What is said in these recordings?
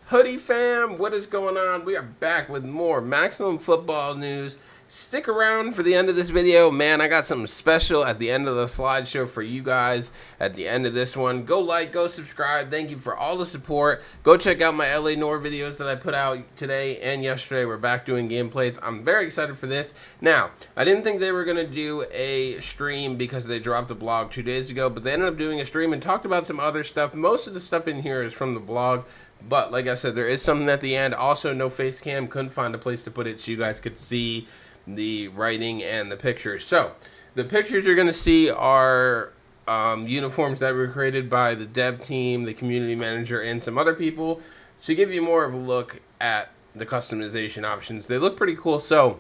Hoodie fam, what is going on? We are back with more Maximum Football news. Stick around for the end of this video. Man, I got something special at the end of the slideshow for you guys at the end of this one. Go like, go subscribe. Thank you for all the support. Go check out my LA Noir videos that I put out today and yesterday. We're back doing gameplays. I'm very excited for this. Now, I didn't think they were going to do a stream because they dropped the blog 2 days ago, but they ended up doing a stream and talked about some other stuff. Most of the stuff in here is from the blog. But like I said, there is something at the end. Also, no face cam. Couldn't find a place to put it so you guys could see the writing and the pictures. So the pictures you're going to see are uniforms that were created by the dev team, the community manager, and some other people to give you more of a look at the customization options. They look pretty cool. So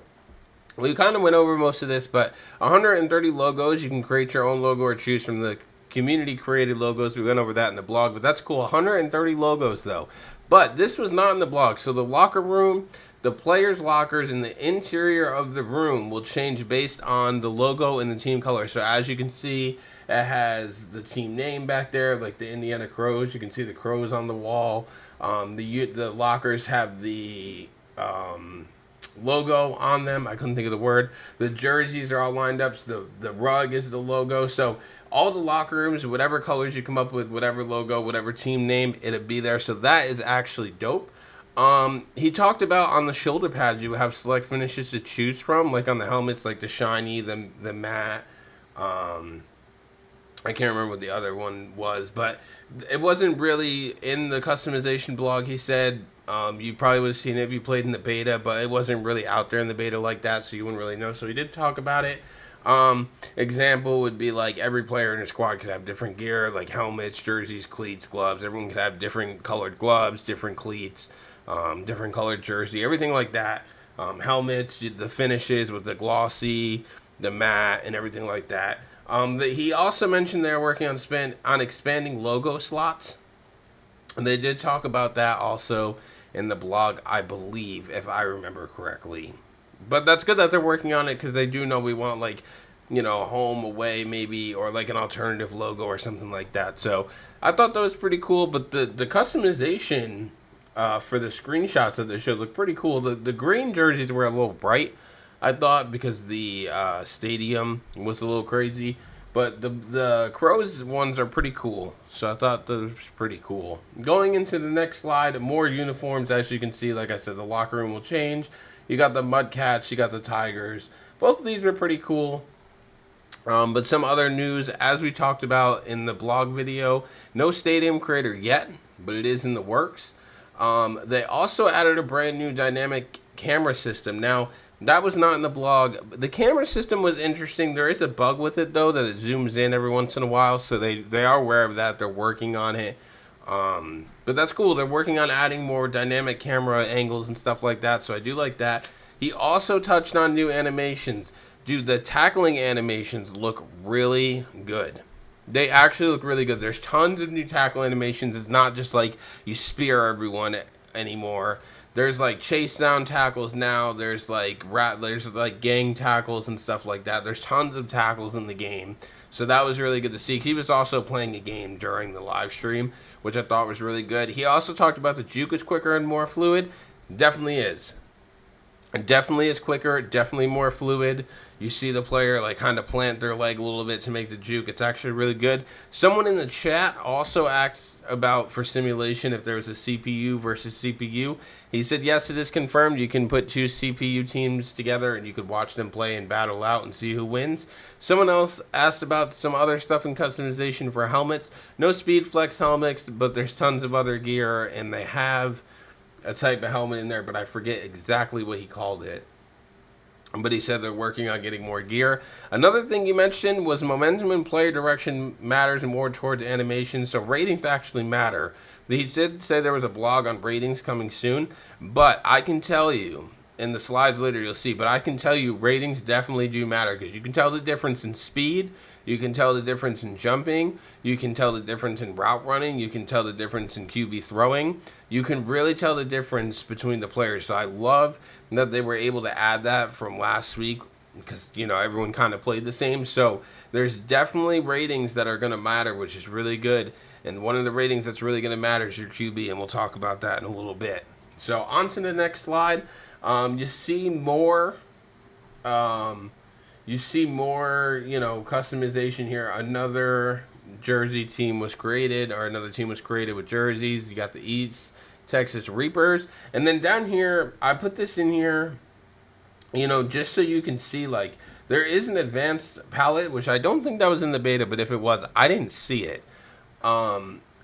we kind of went over most of this, but 130 logos. You can create your own logo or choose from the community created logos. We went over that in the blog, but that's cool. 130 logos though. But this was not in the blog. So the locker room, the players' lockers, and the interior of the room will change based on the logo and the team color. So as you can see, it has the team name back there, like the Indiana Crows. You can see the Crows on the wall. The lockers have the logo on them. I couldn't think of the word. The jerseys are all lined up. So the rug is the logo. So all the locker rooms, whatever colors you come up with, whatever logo, whatever team name, it'll be there. So that is actually dope. He talked about on the shoulder pads, you have select finishes to choose from, like on the helmets, like the shiny, the matte. I can't remember what the other one was, but it wasn't really in the customization blog. He said you probably would have seen it if you played in the beta, but it wasn't really out there in the beta like that, so you wouldn't really know. So he did talk about it. Example would be like every player in a squad could have different gear, like helmets, jerseys, cleats, gloves. Everyone could have different colored gloves, different cleats, different colored jersey, everything like that. Helmets, the finishes with the glossy, the matte, and everything like that. He also mentioned they're working on expanding logo slots. And they did talk about that also in the blog, I believe, if I remember correctly. But that's good that they're working on it because they do know we want, like, you know, home, away, maybe, or like an alternative logo or something like that. So I thought that was pretty cool. But the customization for the screenshots that they showed look pretty cool. The green jerseys were a little bright, I thought, because the stadium was a little crazy. But the Crows ones are pretty cool. So I thought that was pretty cool. Going into the next slide, more uniforms. As you can see, like I said, the locker room will change. You got the Mudcats, you got the Tigers. Both of these were pretty cool. But some other news, as we talked about in the blog video, no stadium creator yet, but it is in the works. They also added a brand new dynamic camera system. Now, that was not in the blog. The camera system was interesting. There is a bug with it, though, that it zooms in every once in a while. So they are aware of that. They're working on it. But that's cool. They're working on adding more dynamic camera angles and stuff like that. So I do like that. He also touched on new animations. Dude, the tackling animations look really good. They actually look really good. There's tons of new tackle animations. It's not just like you spear everyone anymore. There's like chase down tackles now. There's like gang tackles and stuff like that. There's tons of tackles in the game. So that was really good to see. He was also playing a game during the live stream, which I thought was really good. He also talked about the juke is quicker and more fluid. Definitely is. It definitely is quicker, definitely more fluid. You see the player like kind of plant their leg a little bit to make the juke. It's actually really good. Someone in the chat also asked about for simulation if there was a CPU versus CPU. He said yes, it is confirmed. You can put two CPU teams together and you could watch them play and battle out and see who wins. Someone else asked about some other stuff in customization for helmets. No speed flex helmets, but there's tons of other gear, and they have a type of helmet in there, but I forget exactly what he called it. But he said they're working on getting more gear. Another thing you mentioned was momentum and player direction matters more towards animation, so ratings actually matter. He did say there was a blog on ratings coming soon, but I can tell you, in the slides later you'll see, but I can tell you ratings definitely do matter because you can tell the difference in speed. You can tell the difference in jumping. You can tell the difference in route running. You can tell the difference in QB throwing. You can really tell the difference between the players. So I love that they were able to add that from last week because, everyone kind of played the same. So there's definitely ratings that are going to matter, which is really good. And one of the ratings that's really going to matter is your QB, and we'll talk about that in a little bit. So on to the next slide. You see more, customization here. Another jersey team was created, or another team was created with jerseys. You got the East Texas Reapers. And then down here, I put this in here, just so you can see, like, there is an advanced palette, which I don't think that was in the beta, but if it was, I didn't see it.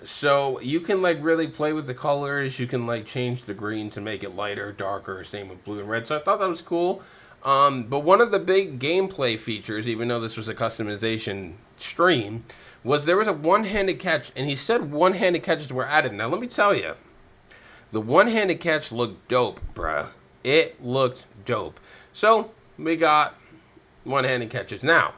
So you can, like, really play with the colors. You can, like, change the green to make it lighter, darker, same with blue and red. So I thought that was cool. But one of the big gameplay features, even though this was a customization stream, was there was a one-handed catch, and he said one-handed catches were added. Now, let me tell you, the one-handed catch looked dope, bruh. It looked dope. So we got one-handed catches. Now,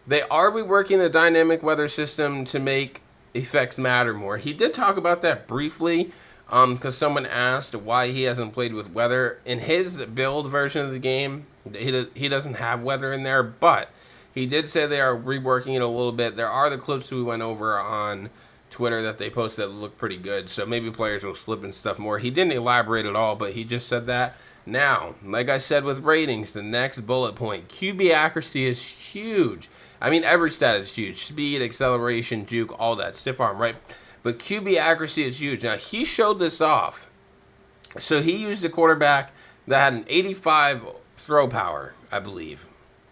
they are reworking the dynamic weather system to make effects matter more. He did talk about that briefly, because someone asked why he hasn't played with weather. In his build version of the game, he doesn't have weather in there, but he did say they are reworking it a little bit. There are the clips we went over on Twitter that they posted that look pretty good, so maybe players will slip and stuff more. He didn't elaborate at all, but he just said that. Now, like I said with ratings, the next bullet point, QB accuracy is huge. I mean, every stat is huge. Speed, acceleration, juke, all that. Stiff arm, right? But QB accuracy is huge. Now, he showed this off. So he used a quarterback that had an 85 throw power, I believe.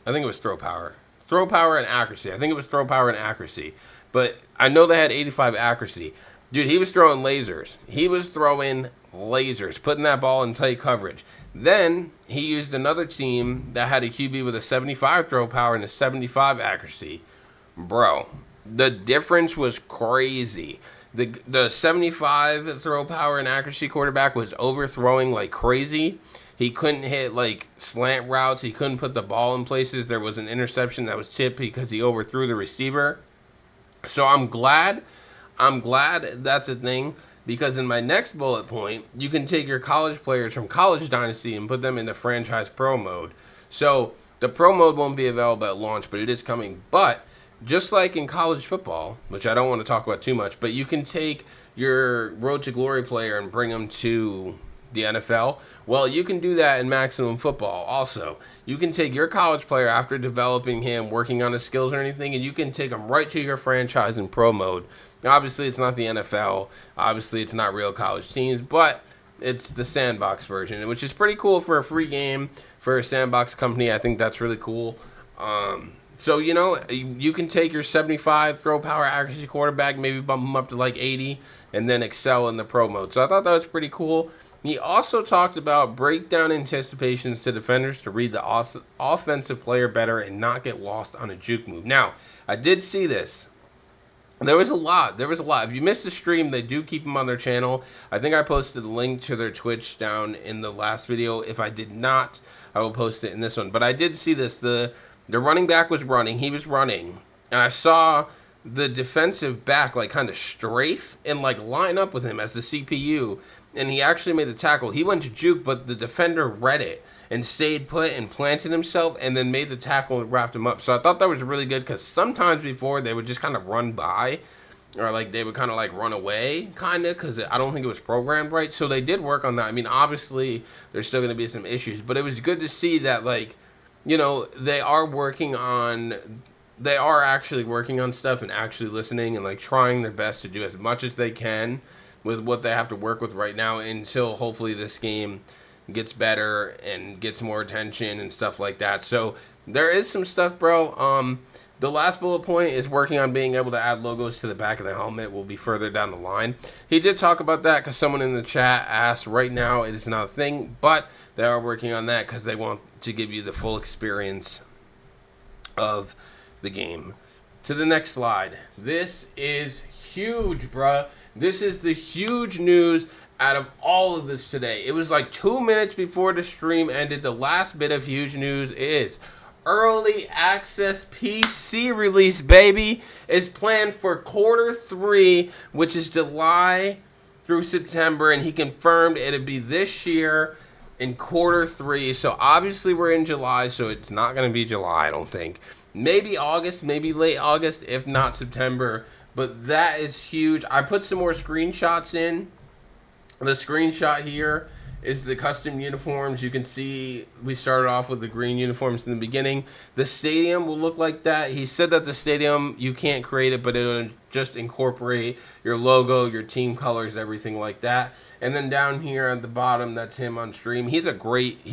I think it was throw power. Throw power and accuracy. I think it was throw power and accuracy. But I know they had 85 accuracy. Dude, he was throwing lasers. Putting that ball in tight coverage. Then he used another team that had a QB with a 75 throw power and a 75 accuracy. Bro, the difference was crazy. The 75 throw power and accuracy quarterback was overthrowing like crazy. He couldn't hit like slant routes. He couldn't put the ball in places. There was an interception that was tipped because he overthrew the receiver. So I'm glad that's a thing, because in my next bullet point, you can take your college players from College Dynasty and put them into franchise pro mode. So the pro mode won't be available at launch, but it is coming. But just like in college football, which I don't want to talk about too much, but you can take your Road to Glory player and bring them to the NFL. Well, you can do that in Maximum Football also. You can take your college player after developing him, working on his skills or anything, and you can take him right to your franchise in pro mode. Obviously, it's not the NFL. Obviously, it's not real college teams, but it's the sandbox version, which is pretty cool for a free game for a sandbox company. I think that's really cool. So, you can take your 75 throw power accuracy quarterback, maybe bump him up to like 80, and then excel in the pro mode. So I thought that was pretty cool. He also talked about breakdown anticipations to defenders to read the offensive player better and not get lost on a juke move. Now, I did see this. There was a lot. If you missed the stream, they do keep them on their channel. I think I posted the link to their Twitch down in the last video. If I did not, I will post it in this one. But I did see this. The running back was running. He was running. And I saw the defensive back like kind of strafe and like line up with him as the CPU. And he actually made the tackle. He went to juke, but the defender read it and stayed put and planted himself and then made the tackle and wrapped him up. So I thought that was really good, because sometimes before they would just kind of run by, or like they would kind of like run away, kind of, because I don't think it was programmed right. So they did work on that. I mean, obviously there's still going to be some issues, but it was good to see that, like, they are actually working on stuff and actually listening and like trying their best to do as much as they can with what they have to work with right now, until hopefully this game gets better and gets more attention and stuff like that. So there is some stuff, bro. The last bullet point is working on being able to add logos to the back of the helmet. Will be further down the line. He did talk about that because someone in the chat asked. Right now it is not a thing, but they are working on that because they want to give you the full experience of the game. To the next slide. This is huge, bruh. This is the huge news out of all of this today. It was like 2 minutes before the stream ended. The last bit of huge news is early access PC release, baby, is planned for Q3, which is July through September, and he confirmed it'd be this year. in quarter 3. So obviously we're in July, so it's not going to be July, I don't think. Maybe August, maybe late August, if not September. But that is huge. I put some more screenshots in. The screenshot here is the custom uniforms. You can see we started off with the green uniforms in the beginning. The stadium will look like that. He said that the stadium, you can't create it, but it'll just incorporate your logo, your team colors, everything like that. And then down here at the bottom, that's him on stream. He's a great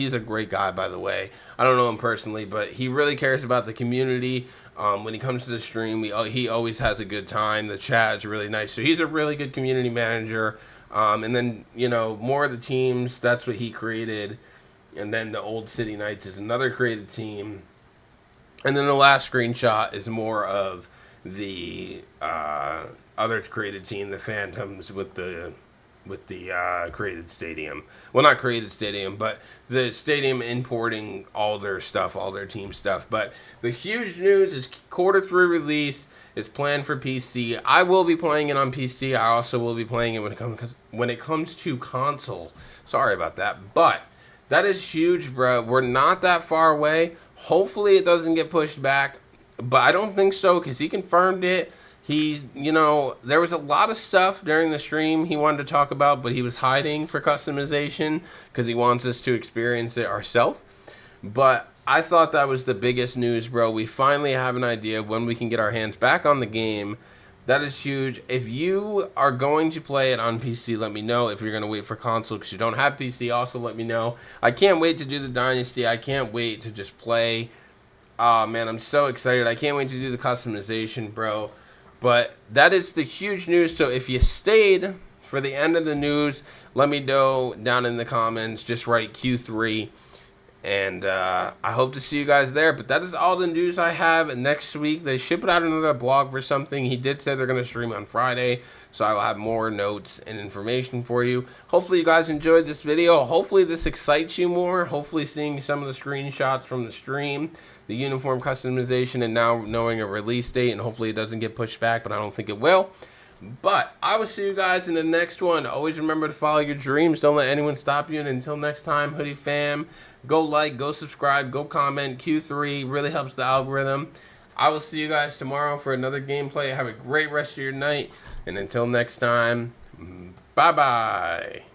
guy, by the way. I don't know him personally, but he really cares about the community. When he comes to the stream, he always has a good time. The chat is really nice. So he's a really good community manager. And then, more of the teams, that's what he created. And then the Old City Knights is another created team. And then the last screenshot is more of the other created team, the Phantoms, with the created stadium. Well, not created stadium, but the stadium importing all their stuff, all their team stuff. But the huge news is quarter 3 release. It's planned for PC. I will be playing it on PC. I also will be playing it when it comes to console. Sorry about that, but that is huge, bro. We're not that far away. Hopefully it doesn't get pushed back, but I don't think so because he confirmed it. There was a lot of stuff during the stream he wanted to talk about, but he was hiding for customization because he wants us to experience it ourselves. But I thought that was the biggest news, bro. We finally have an idea of when we can get our hands back on the game. That is huge. If you are going to play it on PC, let me know. If you're going to wait for console because you don't have PC, also let me know. I can't wait to do the Dynasty. I can't wait to just play. Oh, man, I'm so excited. I can't wait to do the customization, bro. But that is the huge news. So if you stayed for the end of the news, let me know down in the comments. Just write Q3. And I hope to see you guys there. But that is all the news I have. And next week, they should put out another blog for something. He did say they're going to stream on Friday. So I will have more notes and information for you. Hopefully you guys enjoyed this video. Hopefully this excites you more. Hopefully seeing some of the screenshots from the stream, the uniform customization, and now knowing a release date. And hopefully it doesn't get pushed back, but I don't think it will. But I will see you guys in the next one. Always remember to follow your dreams. Don't let anyone stop you. And until next time, Hoodie fam, go like, go subscribe, go comment. Q3 really helps the algorithm. I will see you guys tomorrow for another gameplay. Have a great rest of your night. And until next time, bye-bye.